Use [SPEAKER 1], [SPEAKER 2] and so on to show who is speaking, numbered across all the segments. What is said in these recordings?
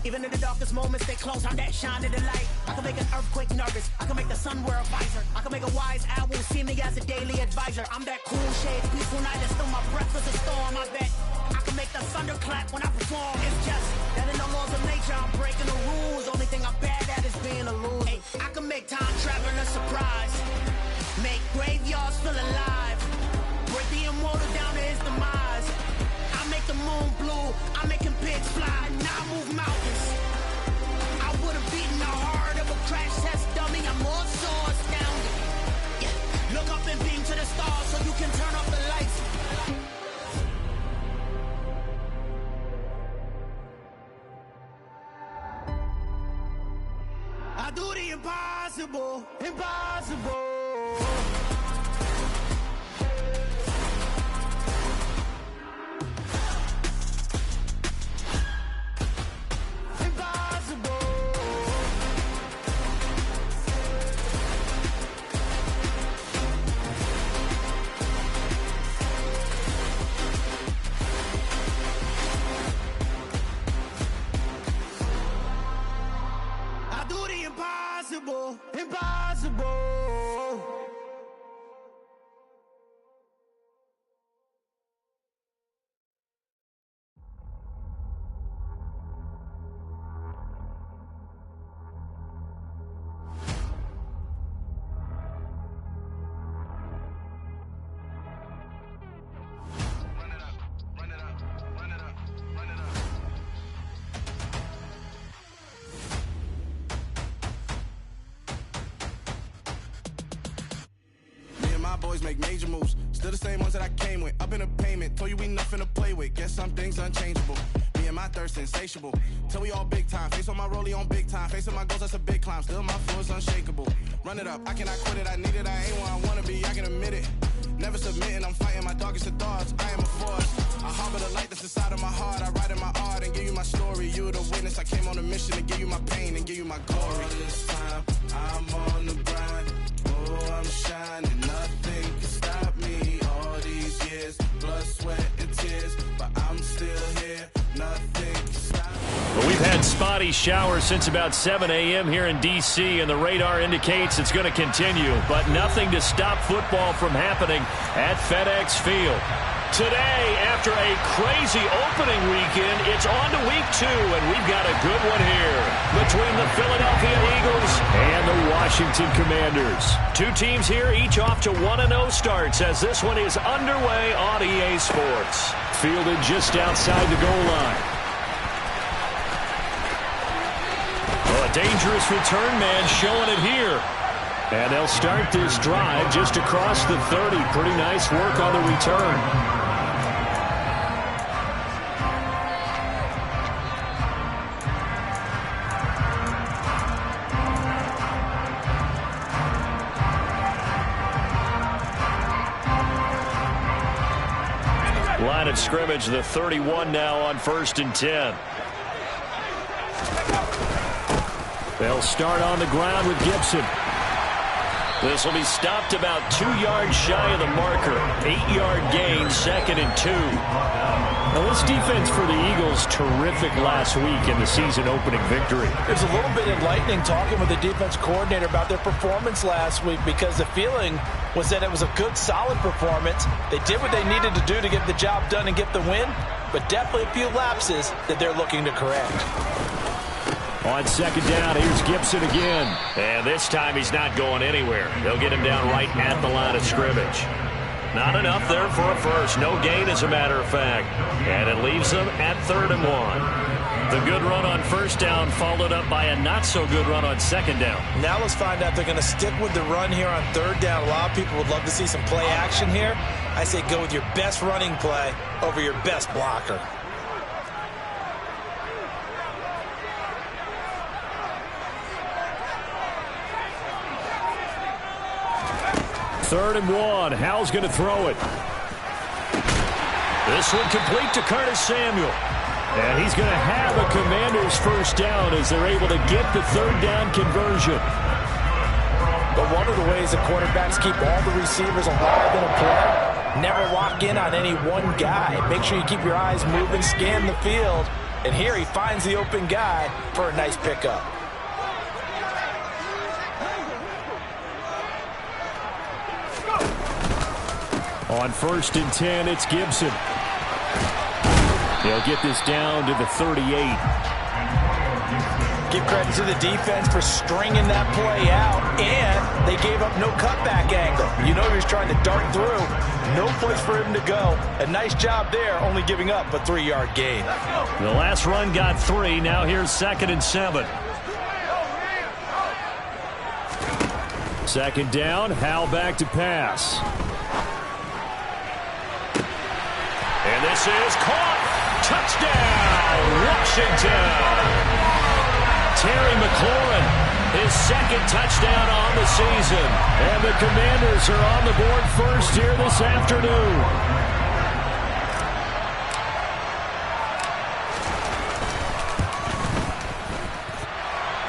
[SPEAKER 1] Even in the darkest moments, they close on that shine of the light. I can make an earthquake nervous. I can make the sun wear a visor. I can make a wise owl see me as a daily advisor. I'm that cool shade, peaceful night that still my breath is a storm. I bet I can make the thunder clap when I perform. It's just that in the laws of nature, I'm breaking the rules. Only thing I'm bad at is being a loser. Hey, I can make time traveling a surprise. Make graveyards feel alive. Break the immortal down to his demise. I make the moon blue. I'm making pigs fly. Now I move mountains. I would have beaten the heart of a crash test dummy. I'm more so astounded. Yeah. Look up and beam to the stars so you can turn off the lights. I do the impossible. Impossible. Impossible, impossible.
[SPEAKER 2] Boys make major moves, still the same ones that I came with. Up in a payment, told you we nothing to play with. Guess some things unchangeable. Me and my thirst insatiable. Till we all big time. Face on my rollie on big time. Facing my goals, that's a big climb. Still my flow is unshakable. Run it up, I cannot quit it. I need it, I ain't where I wanna be. I can admit it. Never submitting, I'm fighting my darkest of thoughts. I am a force. I harbor the light that's inside of my heart. I write in my art and give you my story. You the witness. I came on a mission to give you my pain and give you my glory. All this time, I'm on the grind. Oh, I'm shining. Nothing can stop me. All these years, blood, sweat, and tears. But I'm still here. Nothing can stop me.
[SPEAKER 3] Well, we've had spotty showers since about 7 a.m. here in D.C., and the radar indicates it's going to continue. But nothing to stop football from happening at FedEx Field. Today, after a crazy opening weekend, it's on to week 2, and we've got a good one here between the Philadelphia Eagles and the Washington Commanders. Two teams here, each off to 1-0 starts as this one is underway on EA Sports. Fielded just outside the goal line. Well, a dangerous return man showing it here. And they'll start this drive just across the 30. Pretty nice work on the return. Line of scrimmage, the 31 now on 1st and 10. They'll start on the ground with Gibson. This will be stopped about 2 yards shy of the marker. 8-yard gain, 2nd and 2. Now this defense for the Eagles, terrific last week in the season opening victory.
[SPEAKER 4] It's a little bit enlightening talking with the defense coordinator about their performance last week, because the feeling was that it was a good, solid performance. They did what they needed to do to get the job done and get the win, but definitely a few lapses that they're looking to correct.
[SPEAKER 3] On 2nd down, here's Gibson again. And this time he's not going anywhere. They'll get him down right at the line of scrimmage. Not enough there for a first. No gain, as a matter of fact. And it leaves them at 3rd and 1. The good run on 1st down followed up by a not-so-good run on 2nd down.
[SPEAKER 4] Now let's find out if they're going to stick with the run here on 3rd down. A lot of people would love to see some play action here. I say go with your best running play over your best blocker.
[SPEAKER 3] 3rd and 1. Howell's going to throw it. This one complete to Curtis Samuel. And he's going to have a Commanders 1st down as they're able to get the 3rd down conversion.
[SPEAKER 4] But one of the ways that quarterbacks keep all the receivers alive in a play, never lock in on any one guy. Make sure you keep your eyes moving, scan the field, And here he finds the open guy for a nice pickup.
[SPEAKER 3] On 1st and 10, it's Gibson. He'll get this down to the 38.
[SPEAKER 4] Give credit to the defense for stringing that play out, and they gave up no cutback angle. You know he was trying to dart through. No place for him to go. A nice job there, only giving up a 3-yard gain.
[SPEAKER 3] The last run got 3. Now here's 2nd and 7. 2nd down, Howell back to pass. And this is caught. Touchdown, Washington. Terry McLaurin, his 2nd touchdown on the season. And the Commanders are on the board first here this afternoon.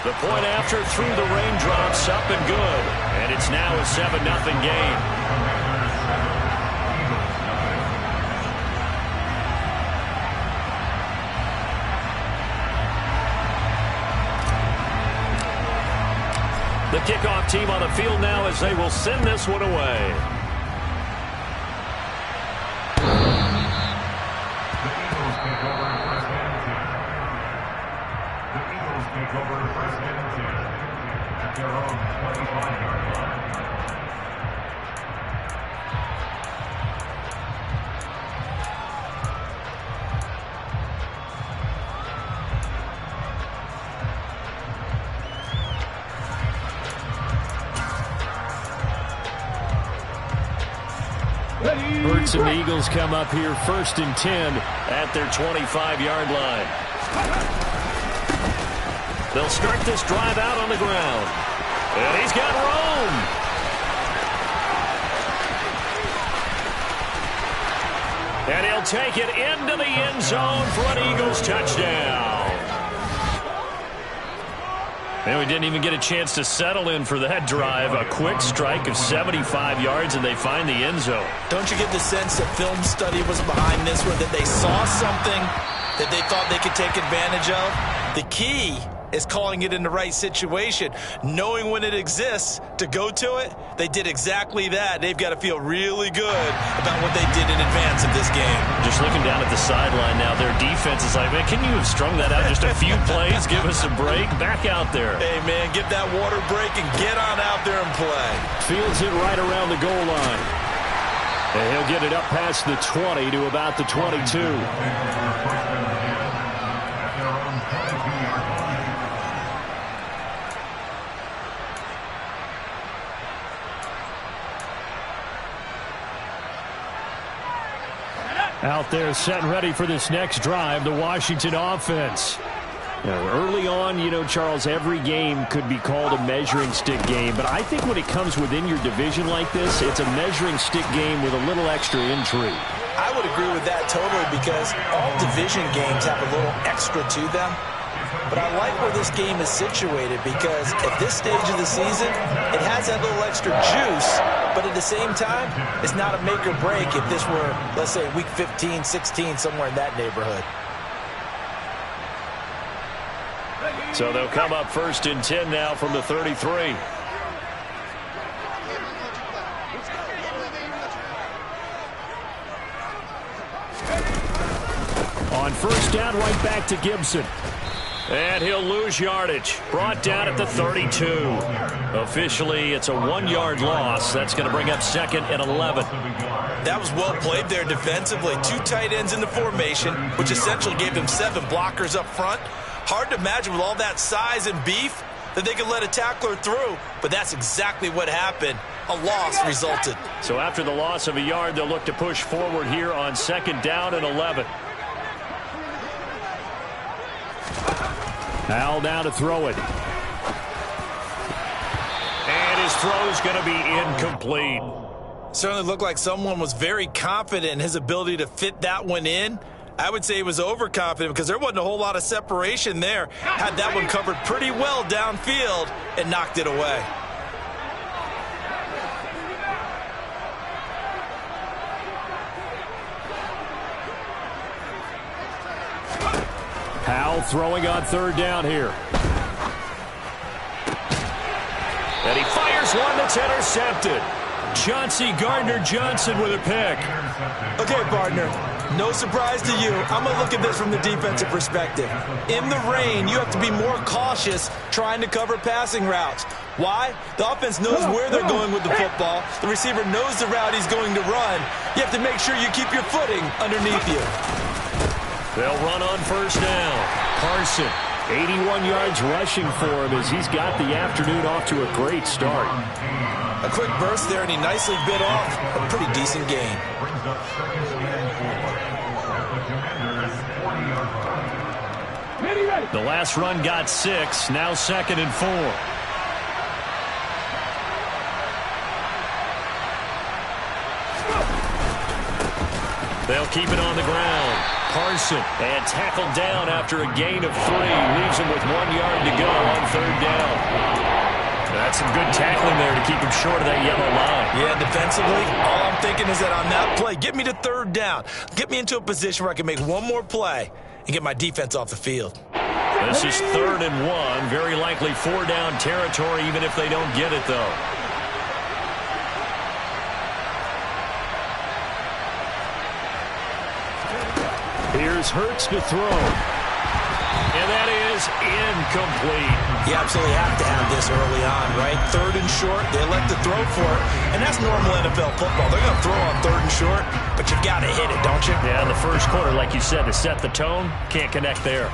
[SPEAKER 3] The point after through the raindrops, up and good. And it's now a 7-0 game. The kickoff team on the field now as they will send this one away. Hurts and the Eagles come up here 1st and 10 at their 25-yard line. They'll start this drive out on the ground. And he's got Rome. And he'll take it into the end zone for an Eagles touchdown. And we didn't even get a chance to settle in for that drive. A quick strike of 75 yards, and they find the end zone.
[SPEAKER 4] Don't you get the sense that film study was behind this one, that they saw something that they thought they could take advantage of? The key is calling it in the right situation, knowing when it exists to go to it. They did exactly that. They've got to feel really good about what they did in advance of this game.
[SPEAKER 3] Just looking down at the sideline now, their defense is like, man, can you have strung that out just a few plays? Give us a break. Back out there.
[SPEAKER 4] Hey, man, get that water break and get on out there and play.
[SPEAKER 3] Fields it right around the goal line. And he'll get it up past the 20 to about the 22. Out there set and ready for this next drive, the Washington offense. Now, early on, you know, Charles, every game could be called a measuring stick game. But I think when it comes within your division like this, it's a measuring stick game with a little extra intrigue.
[SPEAKER 4] I would agree with that totally, because all division games have a little extra to them. But I like where this game is situated, because at this stage of the season, it has that little extra juice, but at the same time, it's not a make or break if this were, let's say, week 15, 16, somewhere in that neighborhood.
[SPEAKER 3] So they'll come up 1st and 10 now from the 33. On 1st down, right back to Gibson. And he'll lose yardage. Brought down at the 32. Officially, it's a 1-yard loss. That's going to bring up 2nd and 11.
[SPEAKER 4] That was well played there defensively. 2 tight ends in the formation, which essentially gave them 7 blockers up front. Hard to imagine with all that size and beef that they could let a tackler through, but that's exactly what happened. A loss resulted.
[SPEAKER 3] So after the loss of a yard, they'll look to push forward here on 2nd down and 11. Howell now to throw it. And his throw's going to be incomplete.
[SPEAKER 4] Certainly looked like someone was very confident in his ability to fit that one in. I would say he was overconfident, because there wasn't a whole lot of separation there. Had that one covered pretty well downfield and knocked it away.
[SPEAKER 3] Bell throwing on third down here. And he fires one that's intercepted. Chauncey Gardner-Johnson with a pick.
[SPEAKER 4] Okay, partner, no surprise to you. I'm going to look at this from the defensive perspective. In the rain, you have to be more cautious trying to cover passing routes. Why? The offense knows where they're going with the football. The receiver knows the route he's going to run. You have to make sure you keep your footing underneath you.
[SPEAKER 3] They'll run on first down. Carson, 81 yards rushing for him as he's got the afternoon off to a great start.
[SPEAKER 4] A quick burst there, and he nicely bit off a pretty decent gain.
[SPEAKER 3] The last run got 6, now 2nd and 4. They'll keep it on the ground. Carson, and tackled down after a gain of 3. Leaves him with 1 yard to go on third down. That's some good tackling there to keep him short of that yellow line.
[SPEAKER 4] Yeah, defensively, all I'm thinking is that on that play, get me to third down. Get me into a position where I can make one more play and get my defense off the field.
[SPEAKER 3] This is 3rd and 1. Very likely 4-down territory, even if they don't get it, though. Here's Hurts to throw. And that is incomplete.
[SPEAKER 4] You absolutely have to have this early on, right? 3rd and short, they elect to throw for it. And that's normal NFL football. They're going to throw on 3rd and short, but you've got to hit it, don't you?
[SPEAKER 3] Yeah, in the first quarter, like you said, to set the tone, can't connect there.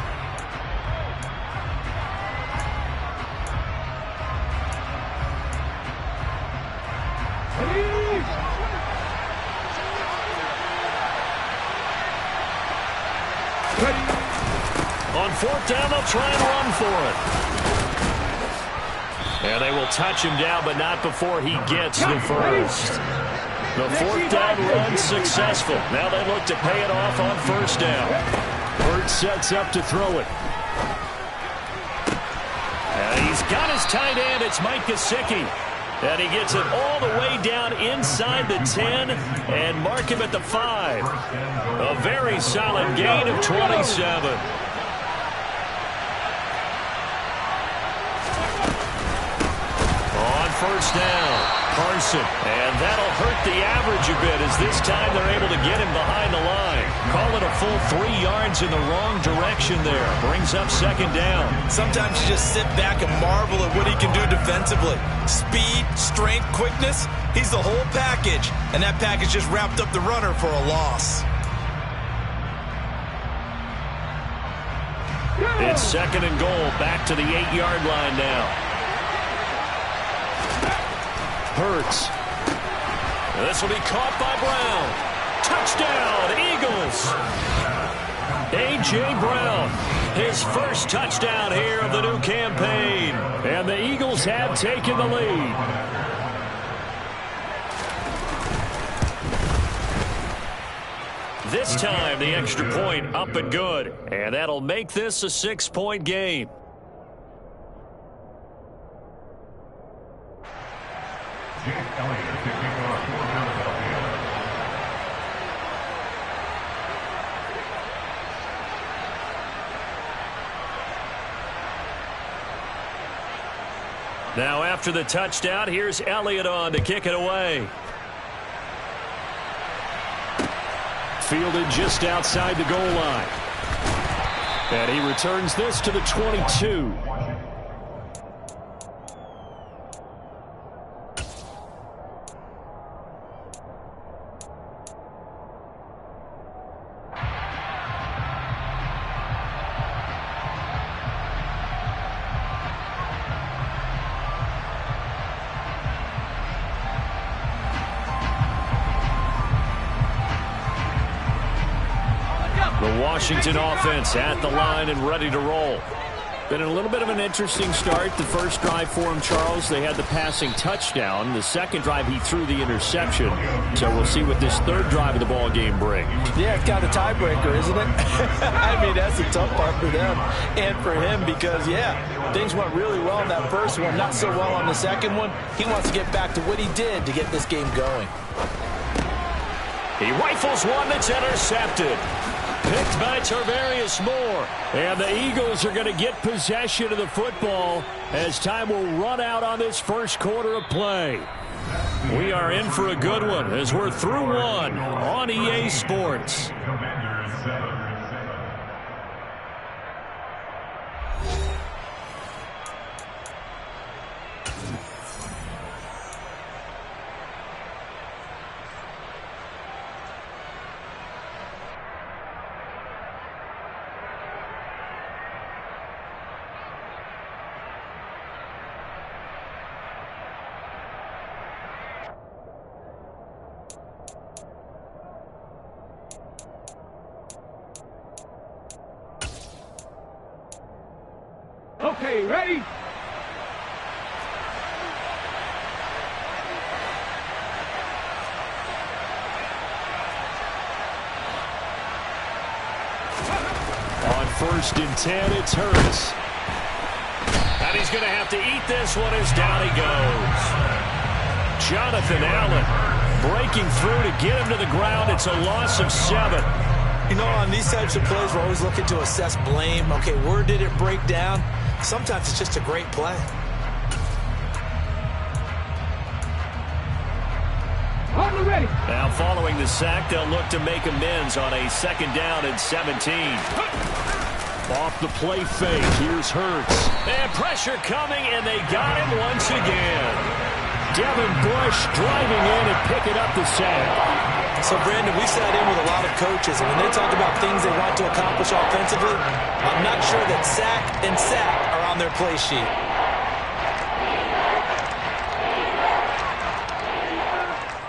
[SPEAKER 3] On 4th down, they'll try and run for it. And they will touch him down, but not before he gets the first. The 4th down run successful. Now they look to pay it off on 1st down. Hurts sets up to throw it. And he's got his tight end. It's Mike Gesicki. And he gets it all the way down inside the 10 and mark him at the 5. A very solid gain of 27. On 1st down, Carson. And that'll hurt the average a bit as this time they're able to get him behind the line. Call it a full 3 yards in the wrong direction there. Brings up 2nd down.
[SPEAKER 4] Sometimes you just sit back and marvel at what he can do defensively. Speed, strength, quickness, he's the whole package. And that package just wrapped up the runner for a loss.
[SPEAKER 3] It's 2nd and goal, back to the 8-yard line now. Hurts. This will be caught by Brown. Touchdown, Eagles. A.J. Brown, his first touchdown here of the new campaign. And the Eagles have taken the lead. This time, the extra point up and good. And that'll make this a 6-point game. Now after the touchdown, here's Elliott on to kick it away. Fielded just outside the goal line. And he returns this to the 22. Washington offense at the line and ready to roll. Been a little bit of an interesting start. The first drive for him, Charles, they had the passing touchdown. The second drive, he threw the interception. So we'll see what this third drive of the ball game brings.
[SPEAKER 4] Yeah, it's kind of a tiebreaker, isn't it? I mean, that's the tough part for them and for him because, yeah, things went really well in that first one, not so well on the second one. He wants to get back to what he did to get this game going.
[SPEAKER 3] He rifles one that's intercepted. picked by Tarvarius Moore. And the Eagles are going to get possession of the football as time will run out on this first quarter of play. We are in for a good one as we're through one on EA Sports.
[SPEAKER 5] Okay, ready?
[SPEAKER 3] On 1st and 10, it's Hurts. And he's going to have to eat this one as down he goes. Jonathan Allen breaking through to get him to the ground. It's a loss of 7.
[SPEAKER 4] You know, on these types of plays, we're always looking to assess blame. Okay, where did it break down? Sometimes it's just a great play.
[SPEAKER 5] Ready.
[SPEAKER 3] Now following the sack, they'll look to make amends on a 2nd down and 17. Off the play fake, here's Hurts. And pressure coming, and they got him once again. Devin Bush driving in and picking up the sack.
[SPEAKER 4] So, Brandon, we sat in with a lot of coaches, and when they talk about things they want to accomplish offensively, I'm not sure that sack and sack are on their play sheet.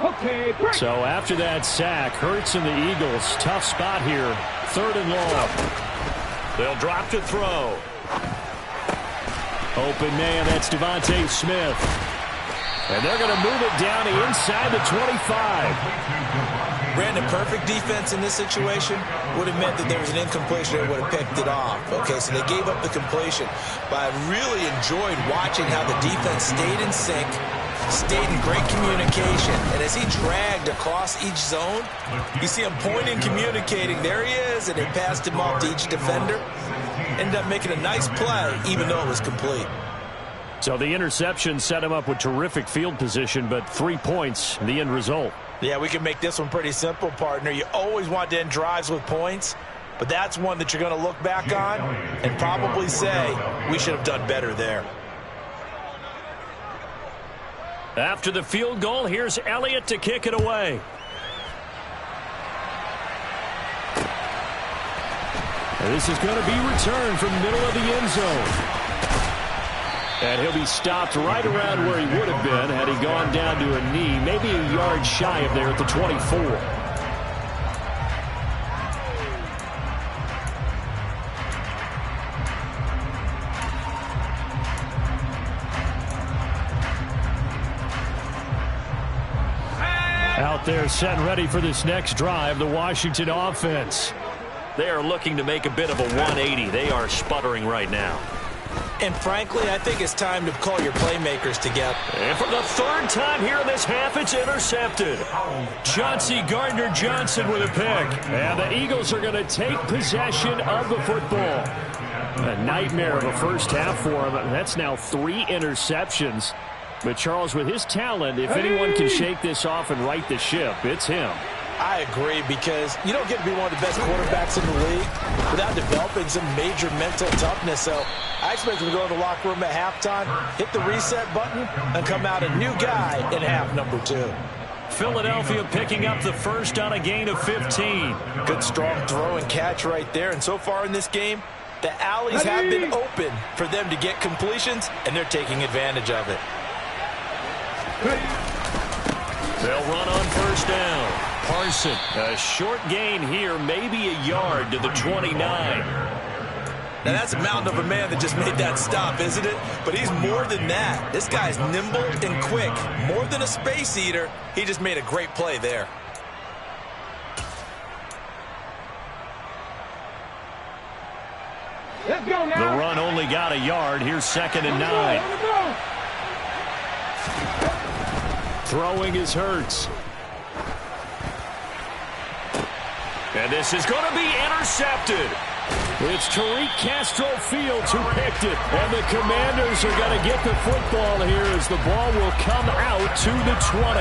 [SPEAKER 5] Okay, break.
[SPEAKER 3] So after that sack, Hurts and the Eagles, tough spot here. 3rd and long. They'll drop to throw. Open man, that's Devontae Smith. And they're going to move it down inside the 25.
[SPEAKER 4] Brandon, perfect defense in this situation would have meant that there was an incompletion and would have picked it off. Okay, so they gave up the completion. But I really enjoyed watching how the defense stayed in sync, stayed in great communication. And as he dragged across each zone, you see him pointing, communicating. There he is, and they passed him off to each defender. Ended up making a nice play, even though it was complete.
[SPEAKER 3] So the interception set him up with terrific field position, but 3 points, the end result.
[SPEAKER 4] Yeah, we can make this one pretty simple, partner. You always want to end drives with points, but that's one that you're going to look back on and probably say, we should have done better there.
[SPEAKER 3] After the field goal, here's Elliott to kick it away. And this is going to be returned from the middle of the end zone. And he'll be stopped right around where he would have been had he gone down to a knee, maybe a yard shy of there at the 24. Out there set and ready for this next drive, the Washington offense. They are looking to make a bit of a 180. They are sputtering right now.
[SPEAKER 4] And frankly, I think it's time to call your playmakers together.
[SPEAKER 3] And for the 3rd time here in this half, it's intercepted. Chauncey Gardner-Johnson with a pick. And the Eagles are going to take possession of the football. A nightmare of a first half for him. That's now 3 interceptions. But Charles, with his talent, if anyone can shake this off and right the ship, it's him.
[SPEAKER 4] I agree, because you don't get to be one of the best quarterbacks in the league without developing some major mental toughness. So I expect him to go to the locker room at halftime, hit the reset button, and come out a new guy in half number 2.
[SPEAKER 3] Philadelphia picking up the first on a gain of 15.
[SPEAKER 4] Good strong throw and catch right there. And so far in this game, the alleys have been open for them to get completions, and they're taking advantage of it.
[SPEAKER 3] They'll run on 1st down. Parson, a short gain here, maybe a yard to the 29.
[SPEAKER 4] Now, that's a mountain of a man that just made that stop, isn't it? But he's more than that. This guy's nimble and quick. More than a space eater, he just made a great play there.
[SPEAKER 5] Let's go now.
[SPEAKER 3] The run only got a yard. Here's 2nd and 9. Throwing is Hurts. And this is going to be intercepted. It's Tariq Castro Fields who picked it. And the Commanders are going to get the football here as the ball will come out to the 20.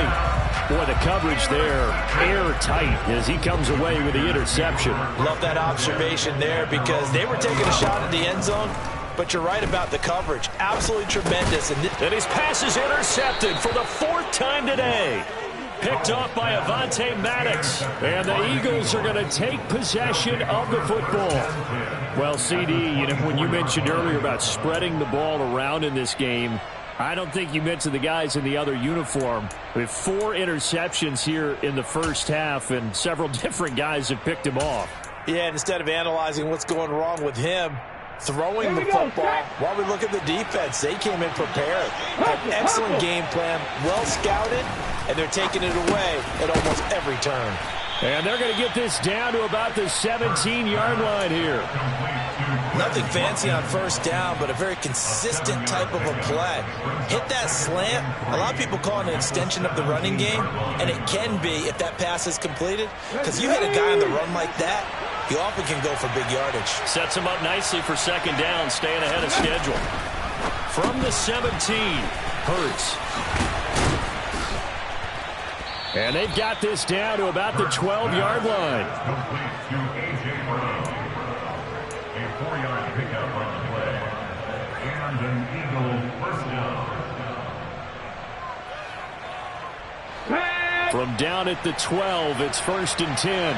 [SPEAKER 3] Boy, the coverage there, airtight as he comes away with the interception.
[SPEAKER 4] Love that observation there because they were taking a shot at the end zone, but you're right about the coverage. Absolutely tremendous.
[SPEAKER 3] And his pass is intercepted for the 4th time today. Picked off by Avonte Maddox. And the Eagles are going to take possession of the football. Well, CD, when you mentioned earlier about spreading the ball around in this game, I don't think you mentioned the guys in the other uniform. We have 4 interceptions here in the first half, and several different guys have picked him off.
[SPEAKER 4] Yeah, and instead of analyzing what's going wrong with him, throwing the football, while we look at the defense, they came in prepared. An excellent game plan, well scouted, and they're taking it away at almost every turn.
[SPEAKER 3] And they're going to get this down to about the 17-yard line here.
[SPEAKER 4] Nothing fancy on first down, but a very consistent type of a play. Hit that slant. A lot of people call it an extension of the running game, and it can be if that pass is completed. Because you hit a guy on the run like that, he often can go for big yardage.
[SPEAKER 3] Sets him up nicely for second down, staying ahead of schedule. From the 17, Hurts. And they've got this down to about the 12-yard line.
[SPEAKER 6] A 4-yard pickup on the play. And an Eagle first down.
[SPEAKER 3] From down at the 12, it's 1st and 10.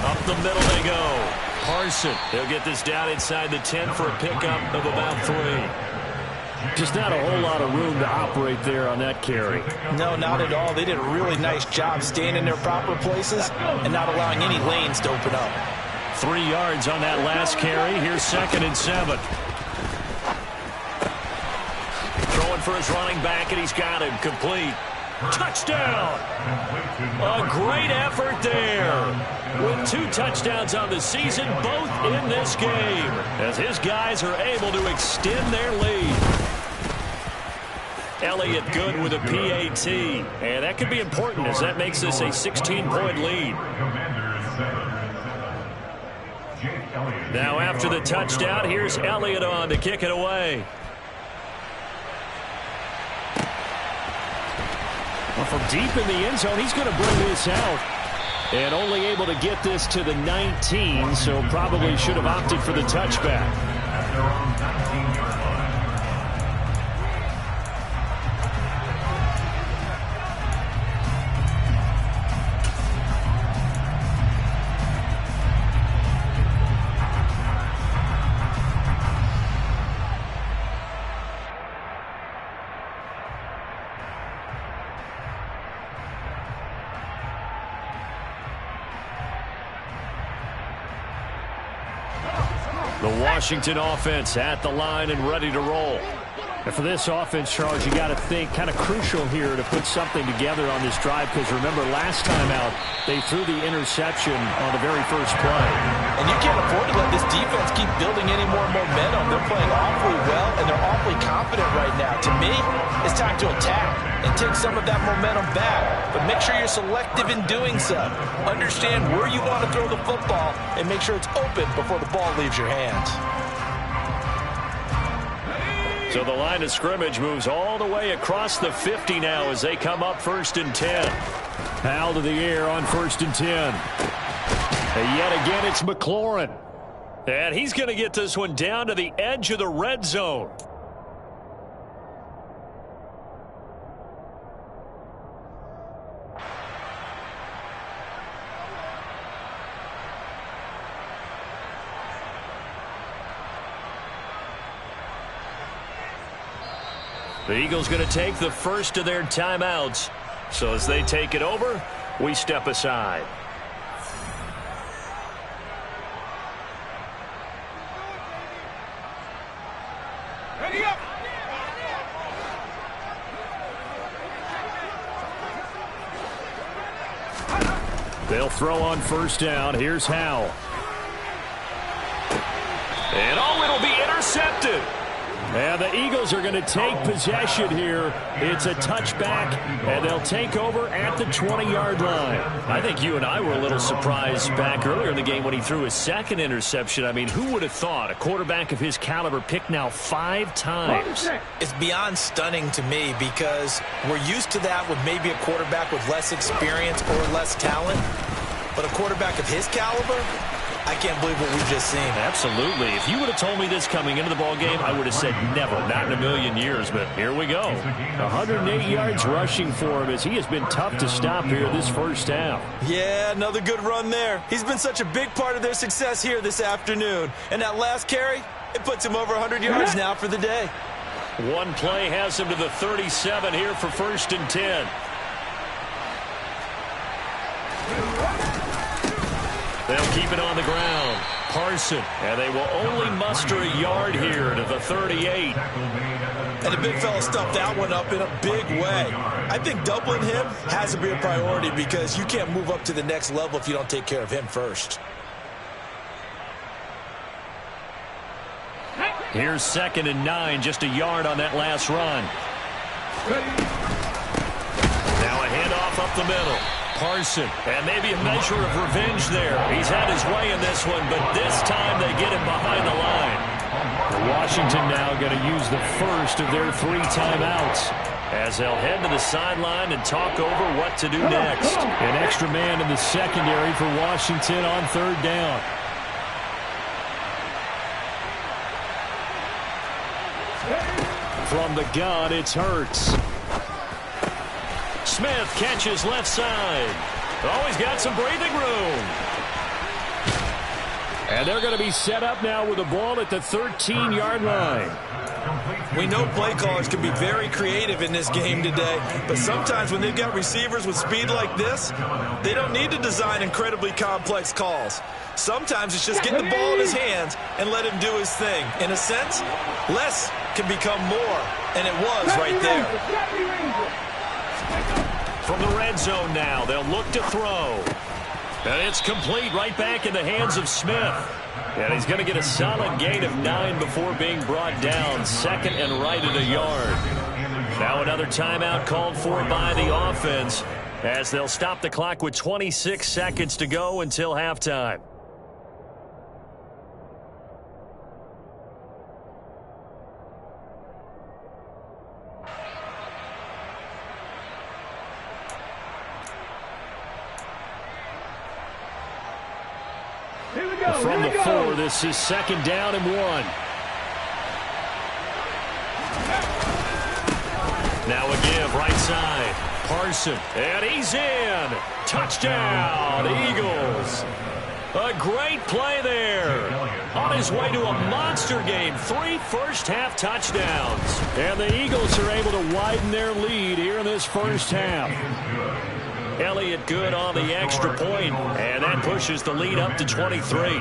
[SPEAKER 3] Up the middle they go. Parson, he'll get this down inside the 10 for a pickup of about 3. Just not a whole lot of room to operate there on that carry.
[SPEAKER 4] No, not at all. They did a really nice job staying in their proper places and not allowing any lanes to open up.
[SPEAKER 3] 3 yards on that last carry. Here's 2nd and 7. Throwing for his running back, and he's got him complete. Touchdown! A great effort there. With 2 touchdowns on the season, both in this game, as his guys are able to extend their lead. Elliott good with a PAT, and that could be important as that makes this a 16-point lead. Now after the touchdown, here's Elliott on to kick it away. Well, from deep in the end zone, he's going to bring this out. And only able to get this to the 19, so probably should have opted for the touchback. The Washington offense at the line and ready to roll. And for this offense, Charles, you got to think kind of crucial here to put something together on this drive, because remember last time out they threw the interception on the very first play.
[SPEAKER 4] And you can't afford to let this defense keep building any more momentum. They're playing awfully well, and they're awfully confident right now. To me, it's time to attack and take some of that momentum back. But make sure you're selective in doing so. Understand where you want to throw the football and make sure it's open before the ball leaves your hands.
[SPEAKER 3] So the line of scrimmage moves all the way across the 50 now as they come up 1st and 10. Powell to the air on 1st and 10. And yet again, it's McLaurin. And he's going to get this one down to the edge of the red zone. The Eagles going to take the first of their timeouts. So as they take it over, we step aside.
[SPEAKER 5] Ready up.
[SPEAKER 3] They'll throw on 1st down. Here's Howell. And it'll be intercepted. And the Eagles are going to take possession here. It's a touchback, and they'll take over at the 20-yard line. I think you and I were a little surprised back earlier in the game when he threw his second interception. I mean, who would have thought a quarterback of his caliber picked now 5 times?
[SPEAKER 4] It's beyond stunning to me because we're used to that with maybe a quarterback with less experience or less talent. But a quarterback of his caliber, I can't believe what we've just seen.
[SPEAKER 3] Absolutely. If you would have told me this coming into the ballgame, I would have said never, not in a million years. But here we go. 108 yards rushing for him as he has been tough to stop here this first half.
[SPEAKER 4] Yeah, another good run there. He's been such a big part of their success here this afternoon. And that last carry, it puts him over 100 yards now for the day.
[SPEAKER 3] One play has him to the 37 here for 1st and 10. They'll keep it on the ground. Parson, and they will only muster a yard here to the 38.
[SPEAKER 4] And the big fella stuffed that one up in a big way. I think doubling him has to be a priority because you can't move up to the next level if you don't take care of him first.
[SPEAKER 3] Here's 2nd and 9, just a yard on that last run. Now a handoff up the middle. Parson, and maybe a measure of revenge there. He's had his way in this one, but this time they get him behind the line. Washington now going to use the first of their 3 timeouts as they'll head to the sideline and talk over what to do next. An extra man in the secondary for Washington on 3rd down. From the gun, it's Hurts. Smith catches left side. Oh, he's got some breathing room. And they're going to be set up now with the ball at the 13-yard line.
[SPEAKER 4] We know play callers can be very creative in this game today, but sometimes when they've got receivers with speed like this, they don't need to design incredibly complex calls. Sometimes it's just get the ball in his hands and let him do his thing. In a sense, less can become more, and it was right there.
[SPEAKER 3] From the red zone now, they'll look to throw. And it's complete right back in the hands of Smith. And he's going to get a solid gain of 9 before being brought down. 2nd and right at a yard. Now another timeout called for by the offense as they'll stop the clock with 26 seconds to go until halftime. From the 4, this is 2nd down and 1. Now a give, right side. Parson, and he's in. Touchdown, Eagles. A great play there. On his way to a monster game, 3 first-half touchdowns. And the Eagles are able to widen their lead here in this first half. Elliott good on the extra point, and that pushes the lead up to 23.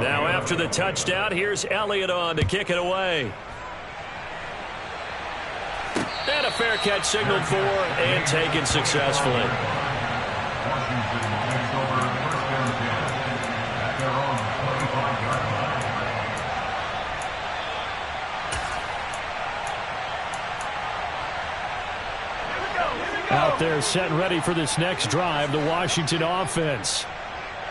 [SPEAKER 3] Now after the touchdown, here's Elliott on to kick it away. And a fair catch signaled for and taken successfully. Out there set and ready for this next drive, the Washington offense.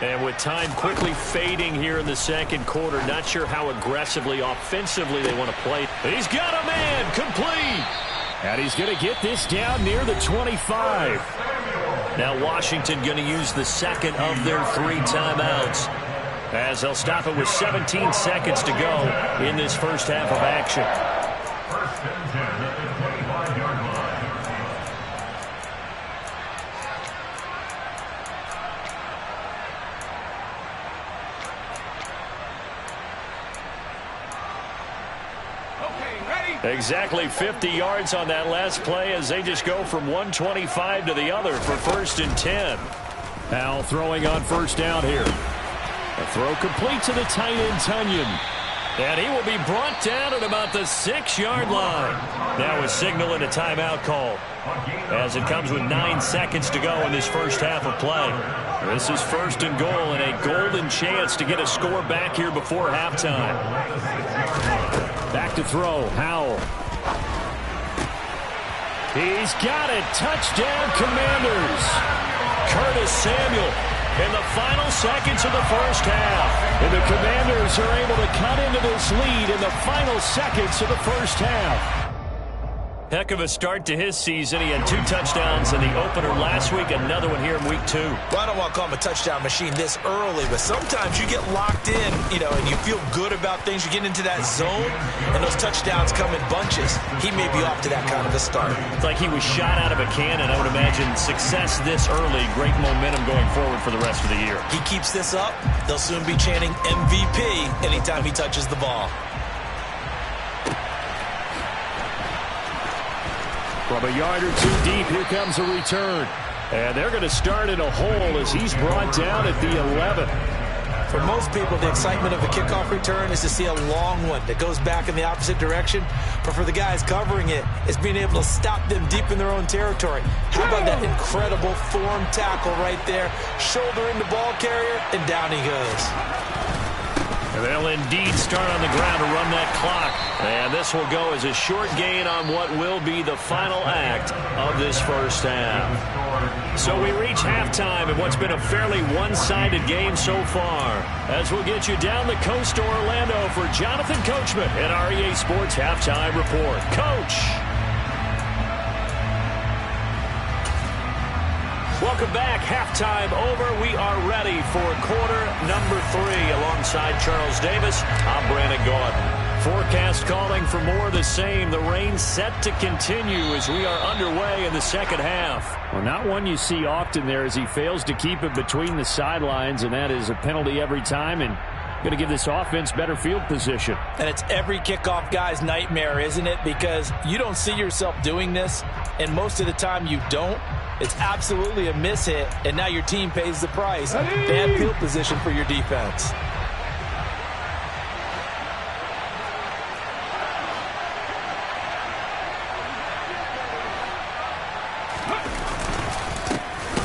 [SPEAKER 3] And with time quickly fading here in the 2nd quarter, not sure how aggressively, offensively they want to play. He's got a man, complete. And he's going to get this down near the 25. Now Washington going to use the 2nd of their 3 timeouts as they'll stop it with 17 seconds to go in this first half of action.
[SPEAKER 6] 1st and 10 at the 25-yard line.
[SPEAKER 3] Exactly 50 yards on that last play as they just go from 125 to the other for 1st and 10. Now throwing on 1st down here. A throw complete to the tight end, Tunyon. And he will be brought down at about the 6-yard line. Now a signal and a timeout call, as it comes with 9 seconds to go in this first half of play. This is 1st and goal and a golden chance to get a score back here before halftime. Back to throw, Howell. He's got it. Touchdown, Commanders. Curtis Samuel in the final seconds of the first half. And the Commanders are able to cut into this lead in the final seconds of the first half. Heck of a start to his season. He had 2 touchdowns in the opener last week, another one here in week 2.
[SPEAKER 4] Well, I don't want to call him a touchdown machine this early, but sometimes you get locked in, and you feel good about things. You get into that zone, and those touchdowns come in bunches. He may be off to that kind of a start.
[SPEAKER 3] It's like he was shot out of a cannon. I would imagine success this early, great momentum going forward for the rest of the year.
[SPEAKER 4] He keeps this up, they'll soon be chanting MVP anytime he touches the ball.
[SPEAKER 3] From a yard or 2 deep, here comes a return. And they're going to start in a hole as he's brought down at the 11.
[SPEAKER 4] For most people, the excitement of a kickoff return is to see a long one that goes back in the opposite direction. But for the guys covering it, it's being able to stop them deep in their own territory. How about that incredible form tackle right there? Shoulder in the ball carrier, and down he goes.
[SPEAKER 3] And they'll indeed start on the ground to run that clock. And this will go as a short gain on what will be the final act of this first half. So we reach halftime in what's been a fairly one-sided game so far, as we'll get you down the coast to Orlando for Jonathan Coachman at our EA Sports Halftime Report. Coach! Welcome back. Halftime over. We are ready for quarter number 3. Alongside Charles Davis, I'm Brandon Gaudin. Forecast calling for more of the same. The rain set to continue as we are underway in the second half. Well, not one you see often there as he fails to keep it between the sidelines, and that is a penalty every time, and going to give this offense better field position.
[SPEAKER 4] And it's every kickoff guy's nightmare, isn't it? Because you don't see yourself doing this, and most of the time you don't. It's absolutely a mishit, and now your team pays the price. Bad field position for your defense.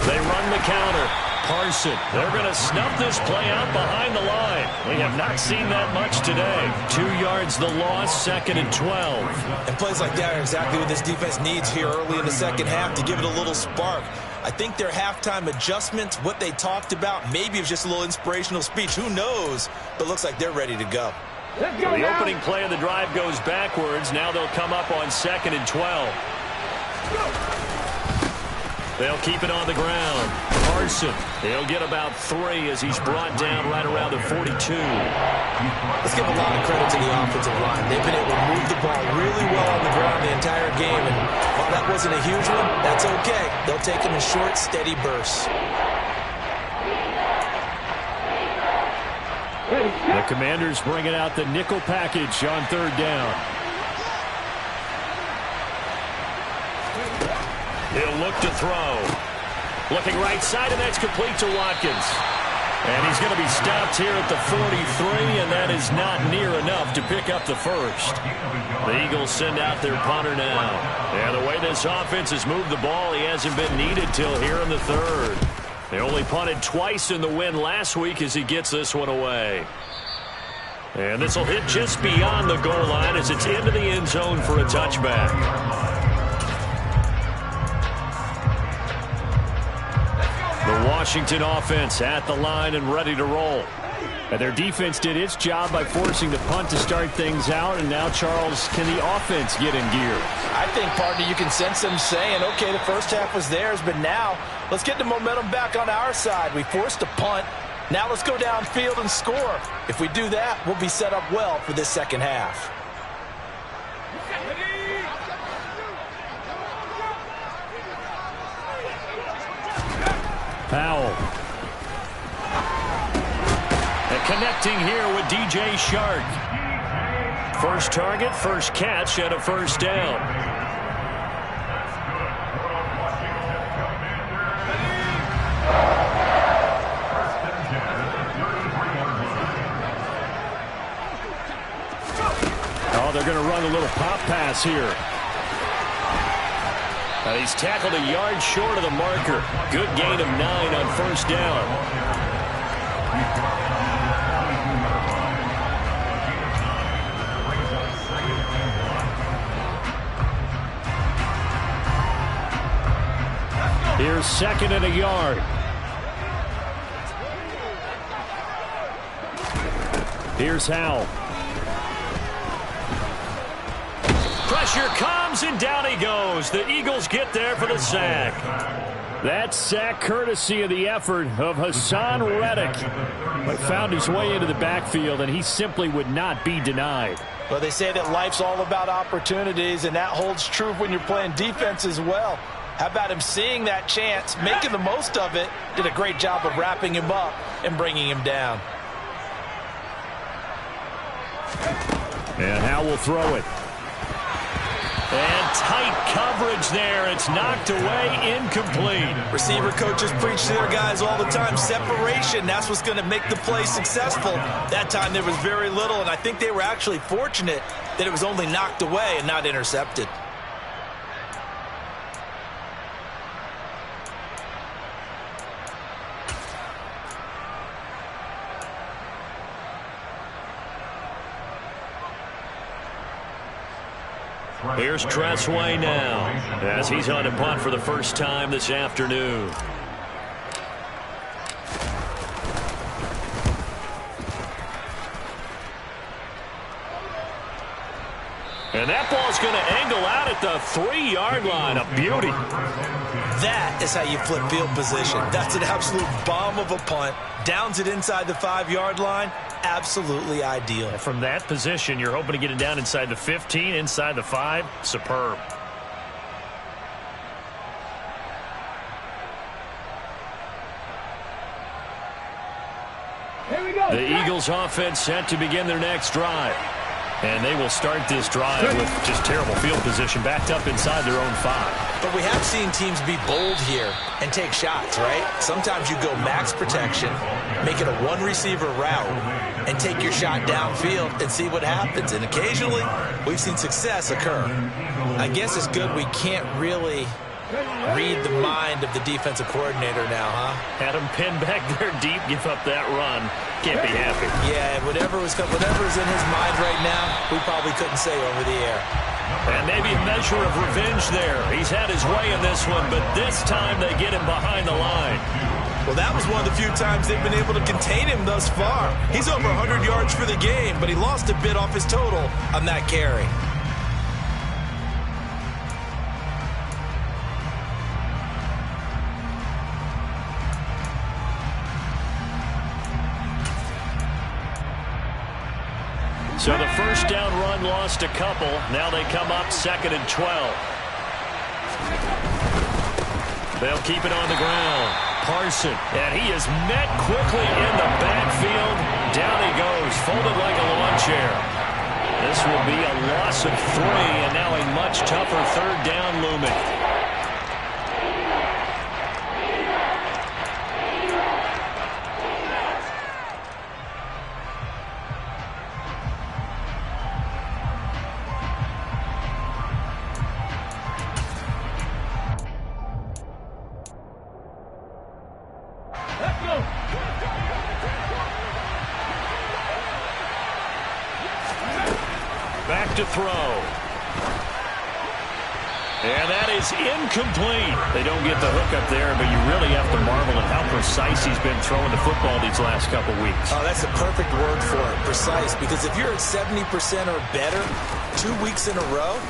[SPEAKER 3] They run the counter. Parson, they're going to snuff this play out behind the line. We have not seen that much today. 2 yards the loss, 2nd and 12.
[SPEAKER 4] And plays like that are exactly what this defense needs here early in the second half to give it a little spark. I think their halftime adjustments, what they talked about, maybe it was just a little inspirational speech. Who knows? But looks like they're ready to go.
[SPEAKER 3] The opening play of the drive goes backwards. Now they'll come up on 2nd and 12. They'll keep it on the ground. Parson, he'll get about 3 as he's brought down right around the 42.
[SPEAKER 4] Let's give a lot of credit to the offensive line. They've been able to move the ball really well on the ground the entire game. And while that wasn't a huge one, that's okay. They'll take them in short, steady bursts.
[SPEAKER 3] The Commanders bringing out the nickel package on 3rd down. He'll look to throw. Looking right side, and that's complete to Watkins. And he's going to be stopped here at the 43, and that is not near enough to pick up the first. The Eagles send out their punter now. And the way this offense has moved the ball, he hasn't been needed till here in the 3rd. They only punted twice in the win last week as he gets this one away. And this will hit just beyond the goal line as it's into the end zone for a touchback. The Washington offense at the line and ready to roll. And their defense did its job by forcing the punt to start things out. And now, Charles, can the offense get in gear?
[SPEAKER 4] I think, partner, you can sense them saying, okay, the first half was theirs, but now let's get the momentum back on our side. We forced a punt. Now let's go downfield and score. If we do that, we'll be set up well for this second half.
[SPEAKER 3] Powell. And connecting here with DJ Shark. First target, first catch, and a first down. run a little pop pass here. He's tackled a yard short of the marker. Good gain of 9 on first down. Here's 2nd and a yard. Here's Howell. Pressure comes, and down he goes. The Eagles get there for the sack. That sack courtesy of the effort of Hassan Reddick. But found his way into the backfield, and he simply would not be denied.
[SPEAKER 4] Well, they say that life's all about opportunities, and that holds true when you're playing defense as well. How about him seeing that chance, making the most of it, did a great job of wrapping him up and bringing him down.
[SPEAKER 3] And Howell will throw it. And tight coverage there. It's knocked away, incomplete.
[SPEAKER 4] Receiver coaches preach to their guys all the time. Separation, that's what's going to make the play successful. That time there was very little, and I think they were actually fortunate that it was only knocked away and not intercepted.
[SPEAKER 3] Here's Tressway now as he's on a punt for the first time this afternoon. And that ball's going to angle out at the 3-yard line. A beauty.
[SPEAKER 4] That is how you flip field position. That's an absolute bomb of a punt. Downs it inside the 5-yard line. Absolutely ideal.
[SPEAKER 3] From that position, you're hoping to get it down inside the 15, inside the 5. Superb.
[SPEAKER 5] Here we go.
[SPEAKER 3] The Eagles offense set to begin their next drive. And they will start this drive with just terrible field position, backed up inside their own 5.
[SPEAKER 4] But we have seen teams be bold here and take shots, right? Sometimes you go max protection, make it a one-receiver route, and take your shot downfield and see what happens. And occasionally, we've seen success occur. I guess it's good we can't really read the mind of the defensive coordinator now, huh?
[SPEAKER 3] Had him pinned back there deep, give up that run. Can't be happy.
[SPEAKER 4] Yeah, whatever's in his mind right now, we probably couldn't say over the air.
[SPEAKER 3] And maybe a measure of revenge there. He's had his way in this one, but this time they get him behind the line.
[SPEAKER 4] Well, that was one of the few times they've been able to contain him thus far. He's over 100 yards for the game, but he lost a bit off his total on that carry.
[SPEAKER 3] So the first down run lost a couple. Now they come up 2nd and 12. They'll keep it on the ground. Parson, and he is met quickly in the backfield. Down he goes, folded like a lawn chair. This will be a loss of 3, and now a much tougher 3rd down looming. Back to throw. And that is incomplete. They don't get the hook up there, but you really have to marvel at how precise he's been throwing the football these last couple weeks.
[SPEAKER 4] Oh, that's a perfect word for it, precise, because if you're at 70% or better 2 weeks in a row,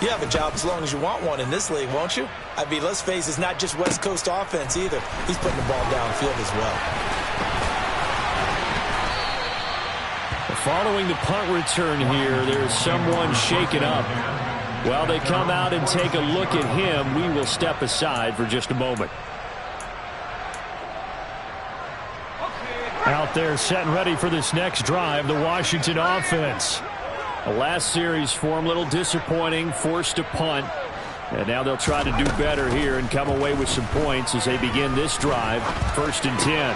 [SPEAKER 4] you have a job as long as you want one in this league, won't you? I mean, let's face it, it's not just West Coast offense either. He's putting the ball downfield as well.
[SPEAKER 3] Following the punt return here, there's someone shaken up. While they come out and take a look at him, we will step aside for just a moment. Out there set and ready for this next drive, the Washington offense. The last series for him, a little disappointing, forced to punt. And now they'll try to do better here and come away with some points as they begin this drive, 1st and 10.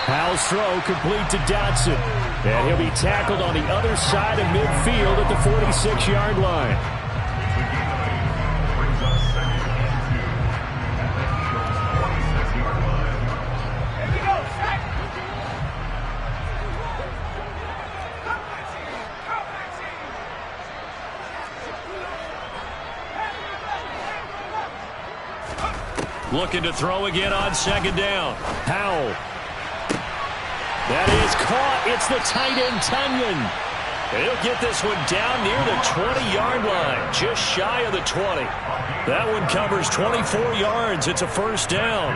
[SPEAKER 3] Howell's throw complete to Dotson. And he'll be tackled on the other side of midfield at the 46-yard line. Looking to throw again on second down. Howell. That is caught. It's the tight end, Tunyon. He'll get this one down near the 20-yard line, just shy of the 20. That one covers 24 yards. It's a first down.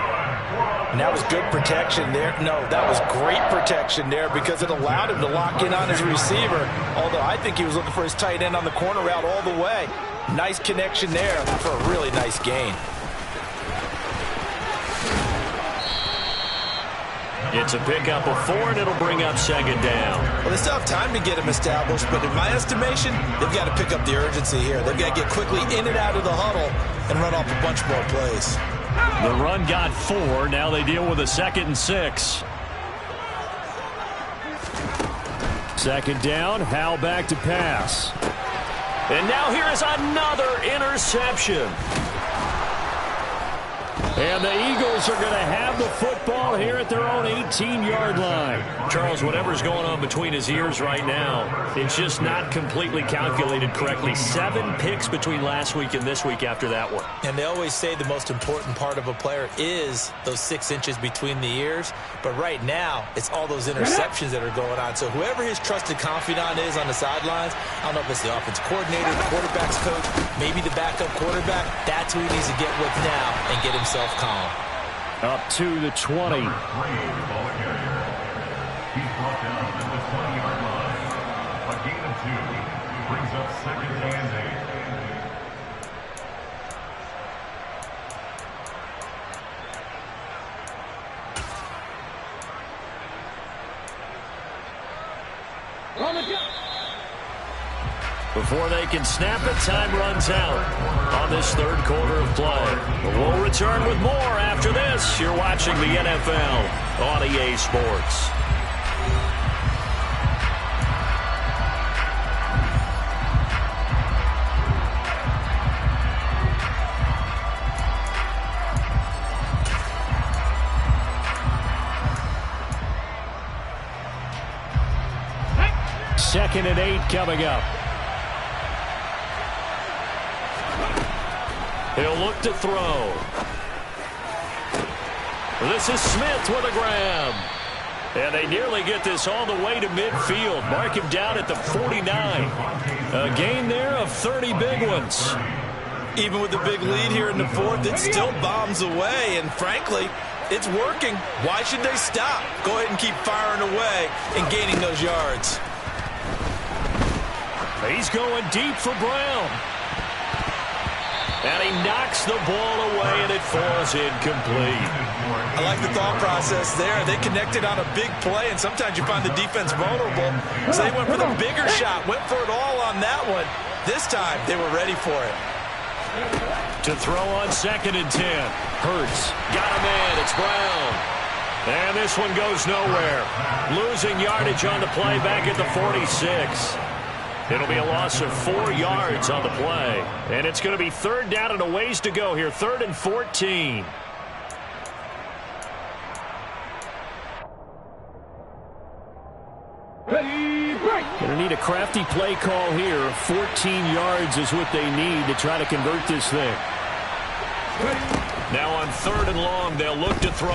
[SPEAKER 4] And that was good protection there. No, that was great protection there because it allowed him to lock in on his receiver, although I think he was looking for his tight end on the corner route all the way. Nice connection there for a really nice gain.
[SPEAKER 3] It's a pickup of 4, and it'll bring up second down.
[SPEAKER 4] Well, they still have time to get him established, but in my estimation, they've got to pick up the urgency here. They've got to get quickly in and out of the huddle and run off a bunch more plays.
[SPEAKER 3] The run got 4. Now they deal with a 2nd and 6. Second down, Howell back to pass. And now here is another interception. And the Eagles are going to have the football here at their own 18-yard line. Charles, whatever's going on between his ears right now, it's just not completely calculated correctly. 7 picks between last week and this week after that one.
[SPEAKER 4] And they always say the most important part of a player is those 6 inches between the ears. But right now, it's all those interceptions that are going on. So whoever his trusted confidant is on the sidelines, I don't know if it's the offense coordinator, the quarterback's coach, maybe the backup quarterback, that's who he needs to get with now and get himself calm.
[SPEAKER 3] Up to the 20.
[SPEAKER 6] He's brought down at the 20-yard line. A gain of 2 brings up second and 8.
[SPEAKER 5] On the jump.
[SPEAKER 3] Before they can snap it, time runs out on this third quarter of play. But we'll return with more after this. You're watching the NFL on EA Sports. Second and 8 coming up. He'll look to throw. This is Smith with a grab. And they nearly get this all the way to midfield. Mark him down at the 49. A gain there of 30 big ones.
[SPEAKER 4] Even with the big lead here in the fourth, it still bombs away. And frankly, it's working. Why should they stop? Go ahead and keep firing away and gaining those yards.
[SPEAKER 3] He's going deep for Brown. And he knocks the ball away, and it falls incomplete.
[SPEAKER 4] I like the thought process there. They connected on a big play, and sometimes you find the defense vulnerable. So they went for the bigger shot, went for it all on that one. This time, they were ready for it.
[SPEAKER 3] To throw on second and 10. Hurts. Got him in. It's Brown. And this one goes nowhere. Losing yardage on the play back at the 46. It'll be a loss of 4 yards on the play. And it's going to be third down and a ways to go here. 3rd and 14. Going to need a crafty play call here. 14 yards is what they need to try to convert this thing. Now on 3rd and long, they'll look to throw.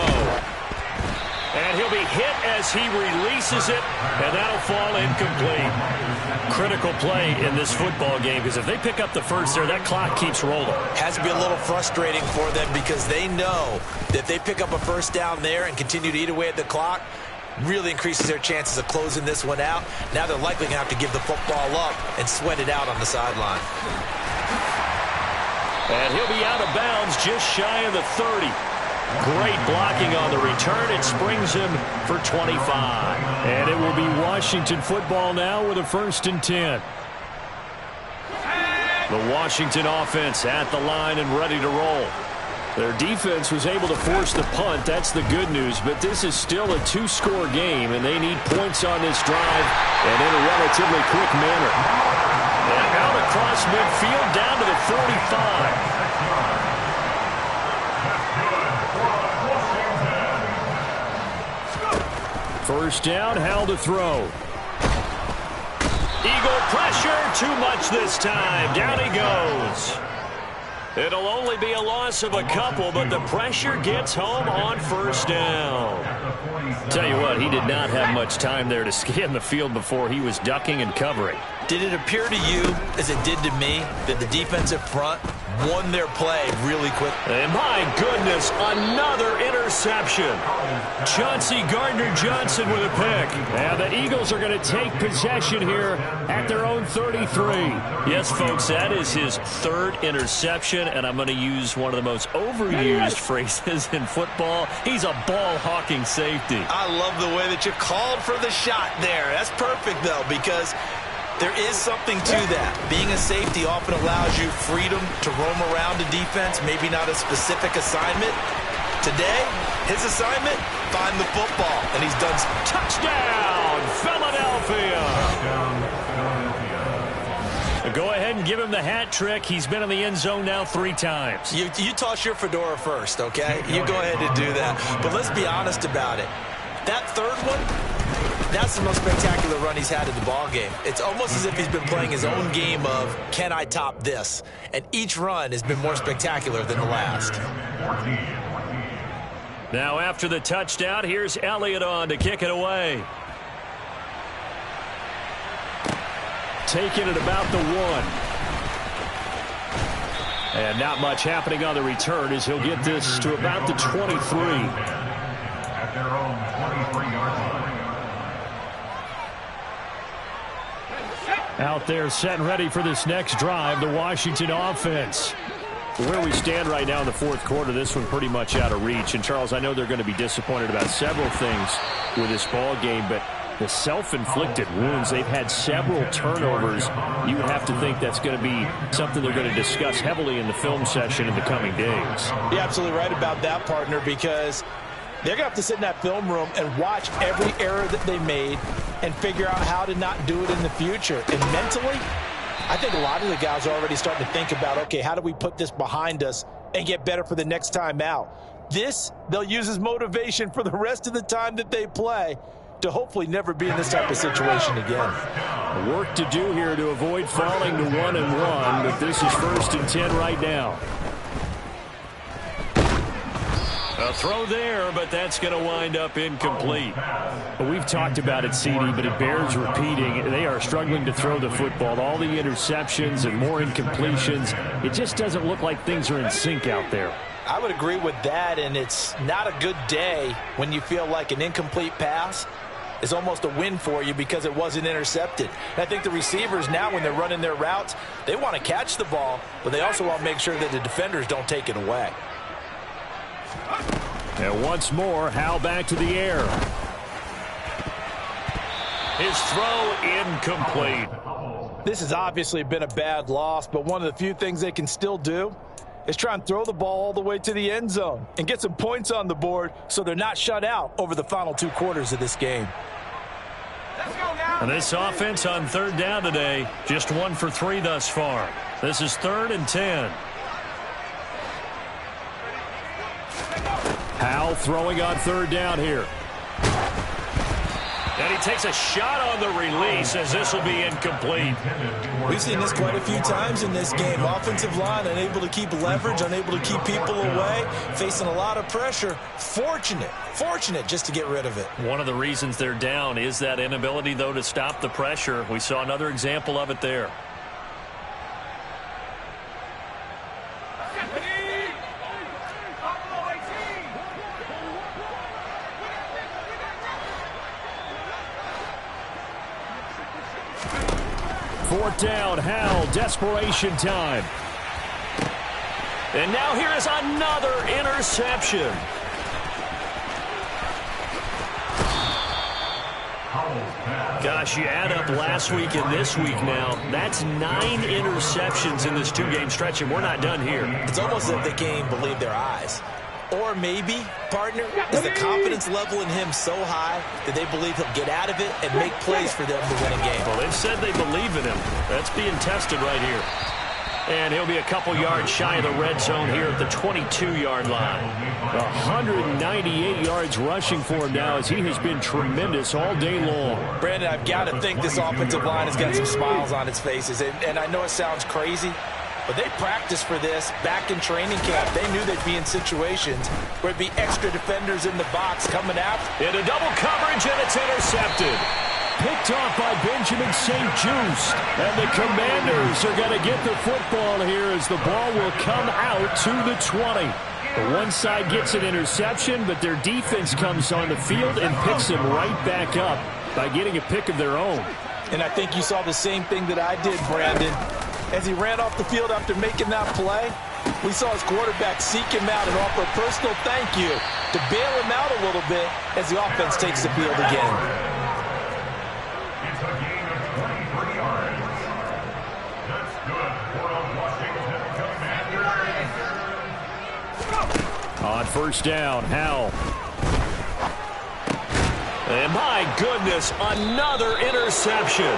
[SPEAKER 3] And he'll be hit as he releases it, and that'll fall incomplete. Critical play in this football game, because if they pick up the first there, that clock keeps rolling.
[SPEAKER 4] Has to be a little frustrating for them because they know that if they pick up a first down there and continue to eat away at the clock, really increases their chances of closing this one out. Now they're likely going to have to give the football up and sweat it out on the sideline.
[SPEAKER 3] And he'll be out of bounds just shy of the 30. Great blocking on the return. It springs him for 25. And it will be Washington football now with a 1st and 10. The Washington offense at the line and ready to roll. Their defense was able to force the punt. That's the good news. But this is still a 2-score game, and they need points on this drive and in a relatively quick manner. And out across midfield down to the 45. First down, Howell to throw. Eagle pressure, too much this time. Down he goes. It'll only be a loss of a couple, but the pressure gets home on first down. Tell you what, he did not have much time there to scan the field before he was ducking and covering.
[SPEAKER 4] Did it appear to you, as it did to me, that the defensive front won their play really quick?
[SPEAKER 3] And my goodness, another interception. Chauncey Gardner-Johnson with a pick. And the Eagles are going to take possession here at their own 33. Yes, folks, that is his third interception, and I'm going to use one of the most overused phrases in football. He's a ball-hawking safety.
[SPEAKER 4] I love the way that you called for the shot there. That's perfect, though, because there is something to that. Being a safety often allows you freedom to roam around a defense, maybe not a specific assignment. Today, his assignment, find the football, and he's done.
[SPEAKER 3] Touchdown, Philadelphia. Go ahead and give him the hat trick. He's been in the end zone now 3 times.
[SPEAKER 4] You toss your fedora first, okay? You go ahead and do that. But let's be honest about it. That third one, that's the most spectacular run he's had in the ball game. It's almost as if he's been playing his own game of, can I top this? And each run has been more spectacular than the last.
[SPEAKER 3] Now after the touchdown, here's Elliott on to kick it away. Taking it about the 1. And not much happening on the return as he'll get this to about the 23.
[SPEAKER 6] At their own 23-yard line.
[SPEAKER 3] Out there set and ready for this next drive, the Washington offense. Where we stand right now in the fourth quarter, this one pretty much out of reach. And, Charles, I know they're going to be disappointed about several things with this ball game, but the self-inflicted wounds, they've had several turnovers. You would have to think that's going to be something they're going to discuss heavily in the film session in the coming days.
[SPEAKER 4] You're absolutely right about that, partner, because they're going to have to sit in that film room and watch every error that they made and figure out how to not do it in the future. And mentally, I think a lot of the guys are already starting to think about, okay, how do we put this behind us and get better for the next time out? This, they'll use as motivation for the rest of the time that they play to hopefully never be in this type of situation again.
[SPEAKER 3] Work to do here to avoid falling to 1-1, but this is 1st and 10 right now. A throw there, but that's going to wind up incomplete. We've talked about it, CD, but it bears repeating. They are struggling to throw the football. All the interceptions and more incompletions. It just doesn't look like things are in sync out there.
[SPEAKER 4] I would agree with that, and it's not a good day when you feel like an incomplete pass is almost a win for you because it wasn't intercepted. And I think the receivers now, when they're running their routes, they want to catch the ball, but they also want to make sure that the defenders don't take it away.
[SPEAKER 3] And once more, Howell back to the air. His throw incomplete.
[SPEAKER 4] This has obviously been a bad loss, but one of the few things they can still do is try and throw the ball all the way to the end zone and get some points on the board so they're not shut out over the final 2 quarters of this game.
[SPEAKER 3] And this offense on 3rd down today, just 1 for 3 thus far. This is 3rd and 10. Howell throwing on 3rd down here. And he takes a shot on the release as this will be incomplete.
[SPEAKER 4] We've seen this quite a few times in this game. Offensive line unable to keep leverage, unable to keep people away, facing a lot of pressure. Fortunate just to get rid of it.
[SPEAKER 3] One of the reasons they're down is that inability, though, to stop the pressure. We saw another example of it there. Fourth down, Howell, desperation time. And now here is another interception. Gosh, you add up last week and this week now. That's 9 interceptions in this 2-game stretch, and we're not done here.
[SPEAKER 4] It's almost as if they can't even believe their eyes. Or maybe, partner, is the confidence level in him so high that they believe he'll get out of it and make plays for them to win a game.
[SPEAKER 3] Well, they've said they believe in him. That's being tested right here. And he'll be a couple yards shy of the red zone here at the 22-yard line. 198 yards rushing for him now as he has been tremendous all day long.
[SPEAKER 4] Brandon, I've got to think this offensive line has got some smiles on its faces. And I know it sounds crazy, but they practiced for this back in training camp. They knew they'd be in situations where it'd be extra defenders in the box coming after.
[SPEAKER 3] Into double coverage, and it's intercepted. Picked off by Benjamin St-Juste. And the Commanders are going to get the football here as the ball will come out to the 20. The one side gets an interception, but their defense comes on the field and picks them right back up by getting a pick of their own.
[SPEAKER 4] And I think you saw the same thing that I did, Brandon. As he ran off the field after making that play, we saw his quarterback seek him out and offer a personal thank you to bail him out a little bit as the offense takes the field again.
[SPEAKER 3] On first down, Howell. And my goodness, another interception.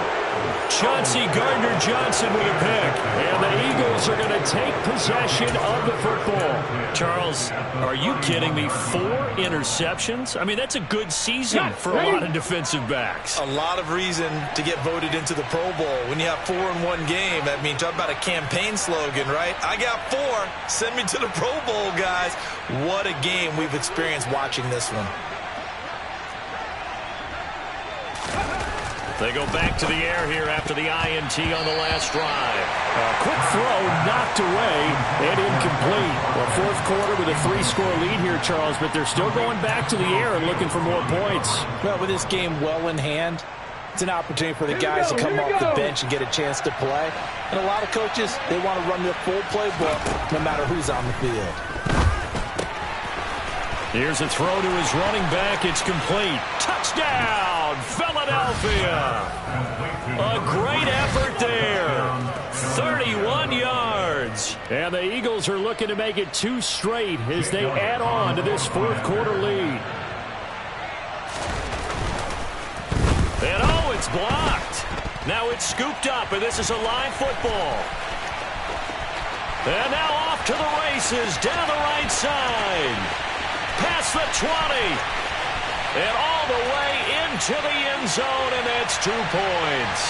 [SPEAKER 3] Chauncey Gardner-Johnson with a pick. And the Eagles are going to take possession of the football. Charles, are you kidding me? 4 interceptions? I mean, that's a good season for a lot of defensive backs.
[SPEAKER 4] A lot of reason to get voted into the Pro Bowl. When you have 4 in one game, I mean, talk about a campaign slogan, right? I got 4. Send me to the Pro Bowl, guys. What a game we've experienced watching this one.
[SPEAKER 3] They go back to the air here after the INT on the last drive. A quick throw knocked away and incomplete. Well, fourth quarter with a 3-score lead here, Charles, but they're still going back to the air and looking for more points.
[SPEAKER 4] Well, with this game well in hand, it's an opportunity for the guys to come off the bench and get a chance to play. And a lot of coaches, they want to run their full playbook no matter who's on the field.
[SPEAKER 3] Here's a throw to his running back. It's complete. Touchdown, Philadelphia. A great effort there. 31 yards. And the Eagles are looking to make it 2 straight as they add on to this fourth quarter lead. And oh, it's blocked. Now it's scooped up, and this is a live football. And now off to the races down the right side. Past the 20, and all the way into the end zone, and that's 2 points.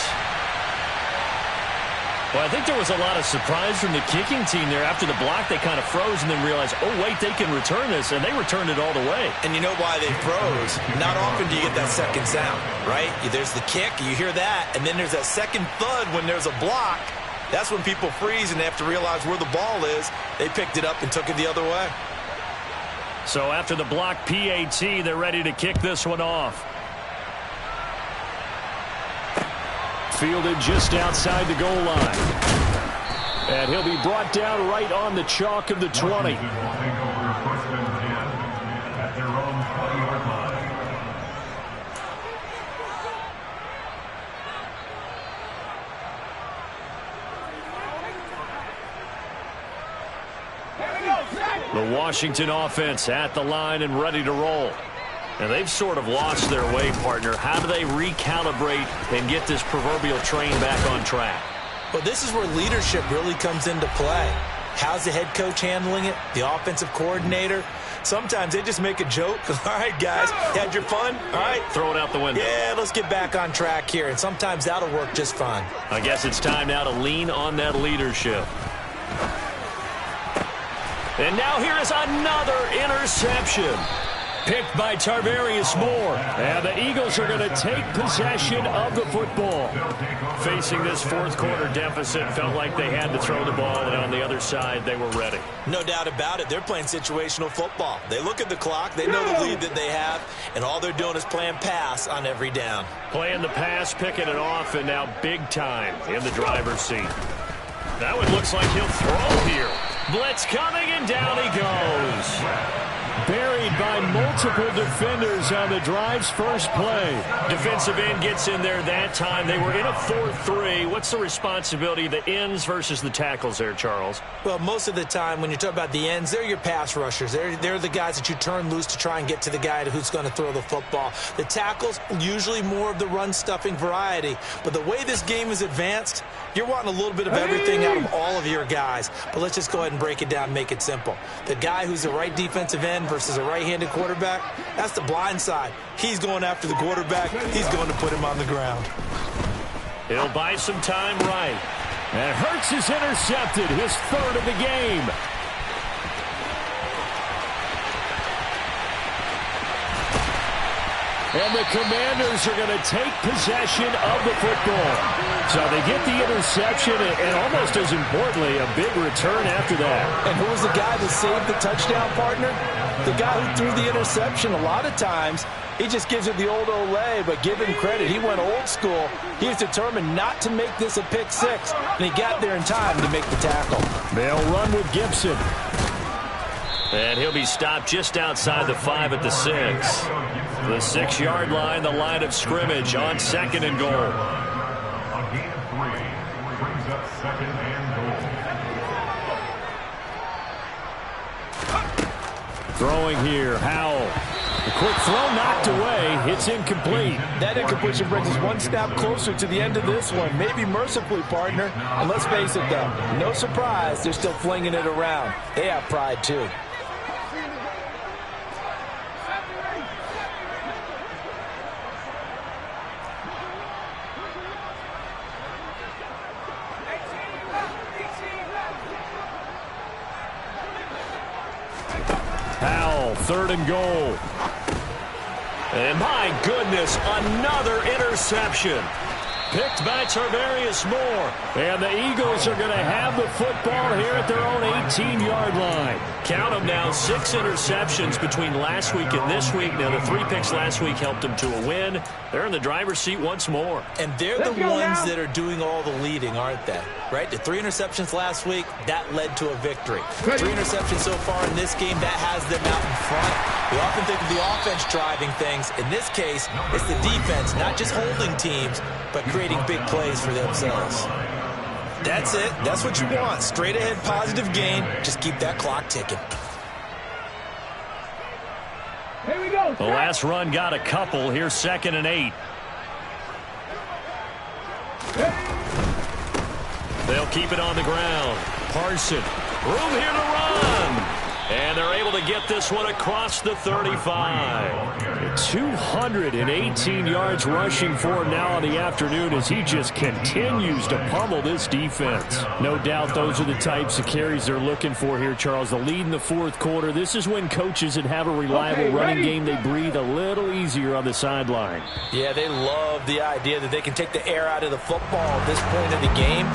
[SPEAKER 3] Well, I think there was a lot of surprise from the kicking team there. After the block, they kind of froze and then realized, oh, wait, they can return this, and they returned it all the way.
[SPEAKER 4] And you know why they froze? Not often do you get that second sound, right? There's the kick, you hear that, and then there's that second thud when there's a block. That's when people freeze and they have to realize where the ball is. They picked it up and took it the other way.
[SPEAKER 3] So after the block PAT, they're ready to kick this one off. Fielded just outside the goal line. And he'll be brought down right on the chalk of the 20. The Washington offense at the line and ready to roll. And they've sort of lost their way, partner. How do they recalibrate and get this proverbial train back on track?
[SPEAKER 4] Well, this is where leadership really comes into play. How's the head coach handling it? The offensive coordinator? Sometimes they just make a joke. All right, guys, had your fun? All right.
[SPEAKER 3] Throw it out the window.
[SPEAKER 4] Yeah, let's get back on track here. And sometimes that'll work just fine.
[SPEAKER 3] I guess it's time now to lean on that leadership. And now here is another interception. Picked by Tarvarius Moore. And the Eagles are going to take possession of the football. Facing this fourth quarter deficit, felt like they had to throw the ball, and on the other side, they were ready.
[SPEAKER 4] No doubt about it. They're playing situational football. They look at the clock, they know the lead that they have, and all they're doing is playing pass on every down.
[SPEAKER 3] Playing the pass, picking it off, and now big time in the driver's seat. That one looks like he'll throw here. Blitz coming, and down he goes. Buried by multiple defenders on the drive's first play. Defensive end gets in there that time. They were in a 4-3. What's the responsibility of the ends versus the tackles there, Charles?
[SPEAKER 4] Well, most of the time when you talk about the ends, they're your pass rushers. They're the guys that you turn loose to try and get to the guy who's going to throw the football. The tackles, usually more of the run-stuffing variety. But the way this game is advanced, you're wanting a little bit of everything out of all of your guys. But let's just go ahead and break it down and make it simple. The guy who's the right defensive end versus a right-handed quarterback, that's the blind side. He's going after the quarterback. He's going to put him on the ground.
[SPEAKER 3] He'll buy some time right. And Hurts is intercepted, his third of the game. And the Commanders are going to take possession of the football. So they get the interception and almost as importantly, a big return after that.
[SPEAKER 4] And who was the guy that saved the touchdown, partner? The guy who threw the interception. A lot of times, he just gives it the old Olay, but give him credit. He went old school. He was determined not to make this a pick six, and he got there in time to make the tackle.
[SPEAKER 3] They'll run with Gibson. And he'll be stopped just outside the 5 at the 6. The 6-yard line, the line of scrimmage on 2nd and goal.
[SPEAKER 6] A gain of 3 brings up 2nd and goal.
[SPEAKER 3] Throwing here, Howell. The quick throw knocked away. It's incomplete.
[SPEAKER 4] That incompletion brings us one step closer to the end of this one. Maybe mercifully, partner. And let's face it, though, no surprise, they're still flinging it around. They have pride, too.
[SPEAKER 3] Howell, 3rd and goal. And my goodness, another interception. Picked by Tarvarius Moore. And the Eagles are going to have the football here at their own 18-yard line. Count them now, 6 interceptions between last week and this week. Now, the 3 picks last week helped them to a win. They're in the driver's seat once more.
[SPEAKER 4] And they're the ones that are doing all the leading, aren't they? Right? The 3 interceptions last week, that led to a victory. 3 interceptions so far in this game, that has them out in front. We often think of the offense driving things. In this case, it's the defense, not just holding teams, but creating big plays for themselves. That's it. That's what you want. Straight ahead positive gain. Just keep that clock ticking.
[SPEAKER 5] Here we go.
[SPEAKER 3] The last run got a couple. Here's 2nd and 8. They'll keep it on the ground. Parson, room here to run. And they're able to get this one across the 35. 218 yards rushing for him now on the afternoon as he just continues to pummel this defense. No doubt those are the types of carries they're looking for here, Charles. The lead in the 4th quarter. This is when coaches that have a reliable running game, they breathe a little easier on the sideline.
[SPEAKER 4] Yeah, they love the idea that they can take the air out of the football at this point of the game.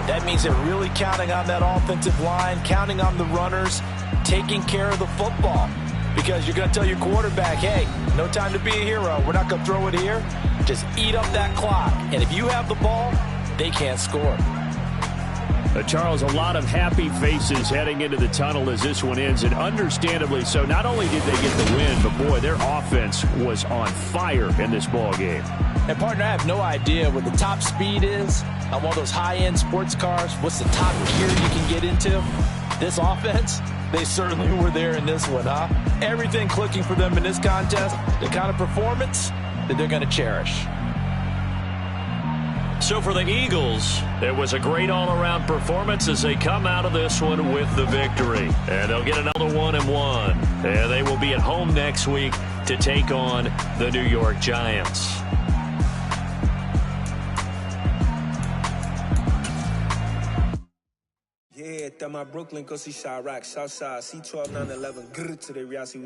[SPEAKER 4] That means they're really counting on that offensive line, counting on the runners, taking care of the football. Because you're going to tell your quarterback, hey, no time to be a hero. We're not going to throw it here. Just eat up that clock. And if you have the ball, they can't score.
[SPEAKER 3] Charles, a lot of happy faces heading into the tunnel as this one ends, and understandably so. Not only did they get the win, but, boy, their offense was on fire in this ball game.
[SPEAKER 4] And, partner, I have no idea what the top speed is on one of those high-end sports cars. What's the top gear you can get into? This offense, they certainly were there in this one, huh? Everything clicking for them in this contest, the kind of performance that they're going to cherish.
[SPEAKER 3] So for the Eagles, it was a great all-around performance as they come out of this one with the victory. And they'll get another 1-1. And they will be at home next week to take on the New York Giants.
[SPEAKER 7] Yeah, that my Brooklyn, go see Chirac, Southside, C12, 911, grrr, to the reality.